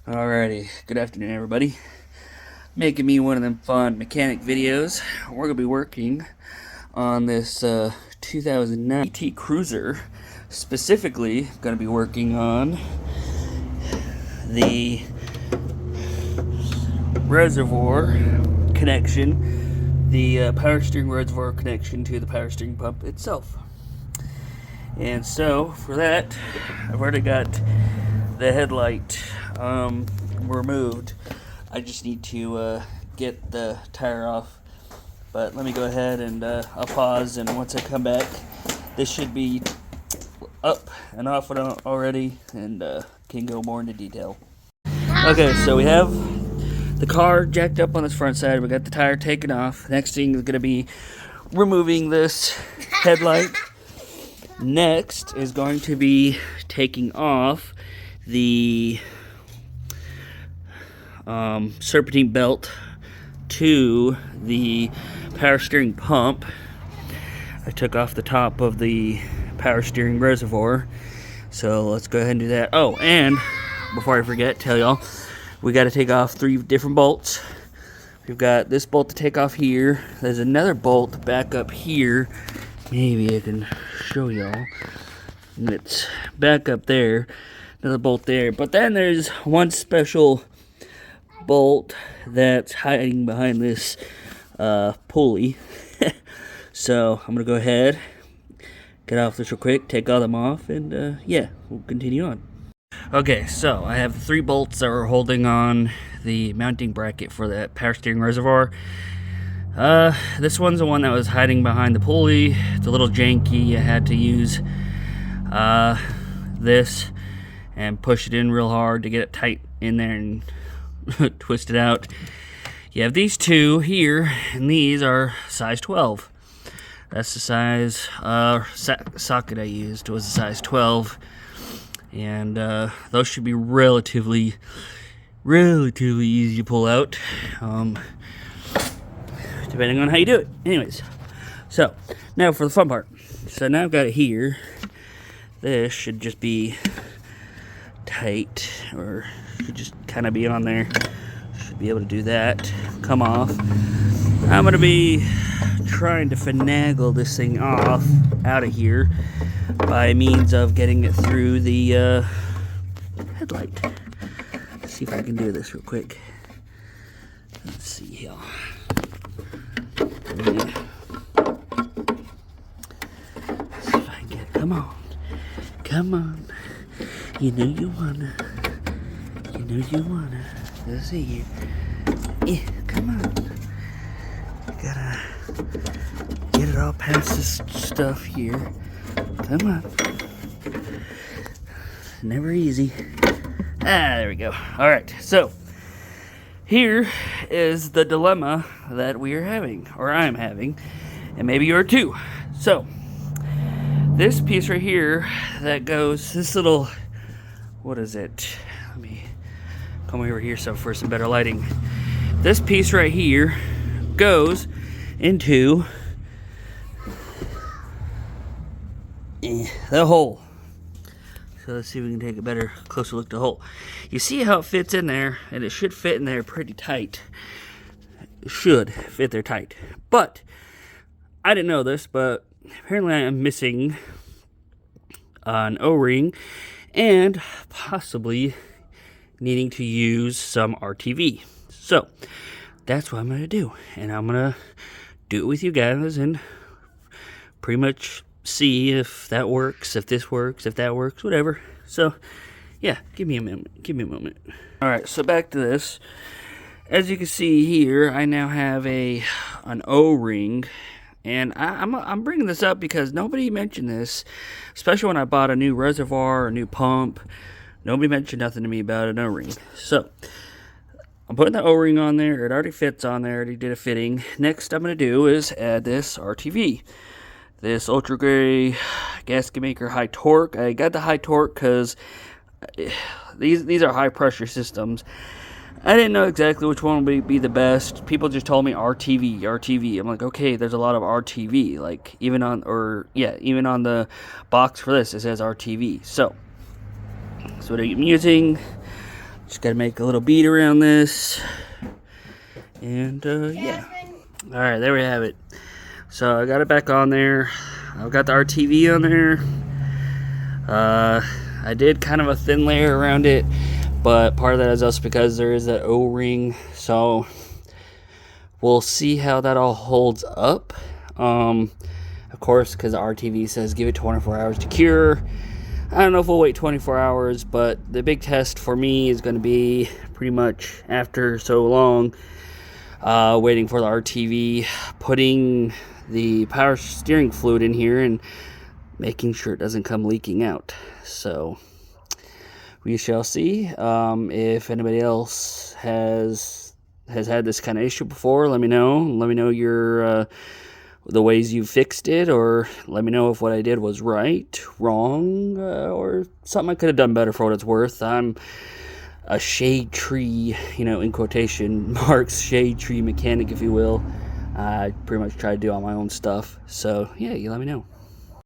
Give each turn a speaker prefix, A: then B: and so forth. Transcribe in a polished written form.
A: Alrighty, good afternoon everybody. Making me one of them fun mechanic videos. We're going to be working on this 2009 GT Cruiser. Specifically, going to be working on the reservoir connection, the power steering reservoir connection to the power steering pump itself. And so, for that, I've already got the headlight removed. I just need to get the tire off. But let me go ahead and I'll pause, and once I come back, this should be up and off already, and can go more into detail. Okay, so we have the car jacked up on this front side. We got the tire taken off. Next thing is going to be removing this headlight. Next is going to be taking off the serpentine belt to the power steering pump. I took off the top of the power steering reservoir, so let's go ahead and do that. Oh, and before I forget, tell y'all, we got to take off 3 different bolts. We've got this bolt to take off here. There's another bolt back up here. Maybe I can show y'all. It's back up there. Another bolt there. But then there's one special bolt that's hiding behind this pulley. So I'm going to go ahead, get off this real quick, take all them off, and yeah, we'll continue on. Okay, so I have 3 bolts that are holding on the mounting bracket for that power steering reservoir. This one's the one that was hiding behind the pulley. It's a little janky. I had to use this and push it in real hard to get it tight in there and twist it out. You have these 2 here, and these are size 12. That's the size socket I used was a size 12, and those should be relatively easy to pull out. Depending on how you do it. Anyways, so now for the fun part. So now I've got it here. This should just be tight, or should just kind of be on there. Should be able to do that. Come off. I'm going to be trying to finagle this thing off out of here by means of getting it through the headlight. Let's see if I can do this real quick. Let's see here. Yeah. See if I can get it. Come on. Come on. You know you wanna. You know you wanna. Let's see here. Yeah, come on. Gotta get it all past this stuff here. Come on. Never easy. There we go. Alright, so here is the dilemma that we are having, or I'm having, and maybe you are too. So, this piece right here that goes, this little, what is it? Let me come over here for some better lighting. This piece right here goes into the hole. So let's see if we can take a better, closer look at the hole. You see how it fits in there, and it should fit in there pretty tight. It should fit there tight. But, I didn't know this, but apparently I am missing an O-ring, and possibly needing to use some RTV. So, that's what I'm going to do. And I'm going to do it with you guys, and pretty much see if that works, if this works, if that works, whatever. So, yeah, give me a moment. Give me a moment. Alright, so back to this. As you can see here, I now have an O-ring. And I'm bringing this up because nobody mentioned this, especially when I bought a new reservoir, a new pump. Nobody mentioned nothing to me about an O-ring. So, I'm putting the O-ring on there. It already fits on there. I already did a fitting. Next I'm going to do is add this RTV. This Ultra Gray gasket maker high torque. I got the high torque because these are high pressure systems. I didn't know exactly which one would be the best. People just told me RTV. I'm like, okay, there's a lot of RTV. Like even on the box for this it says RTV. So what I'm using, Just gotta make a little bead around this. And yeah. Alright, there we have it. So I got it back on there. I've got the RTV on there. I did kind of a thin layer around it, but part of that is also because there is that O-ring. So we'll see how that all holds up. Of course, because the RTV says give it 24 hours to cure. I don't know if we'll wait 24 hours, but the big test for me is going to be pretty much after so long, waiting for the RTV, putting the power steering fluid in here and making sure it doesn't come leaking out. So we shall see. If anybody else has had this kind of issue before, let me know. Let me know your the ways you fixed it, or let me know if what I did was right, wrong, or something I could have done better for what it's worth. I'm a shade tree, in quotation marks, shade tree mechanic, if you will. I pretty much try to do all my own stuff. So yeah, you let me know.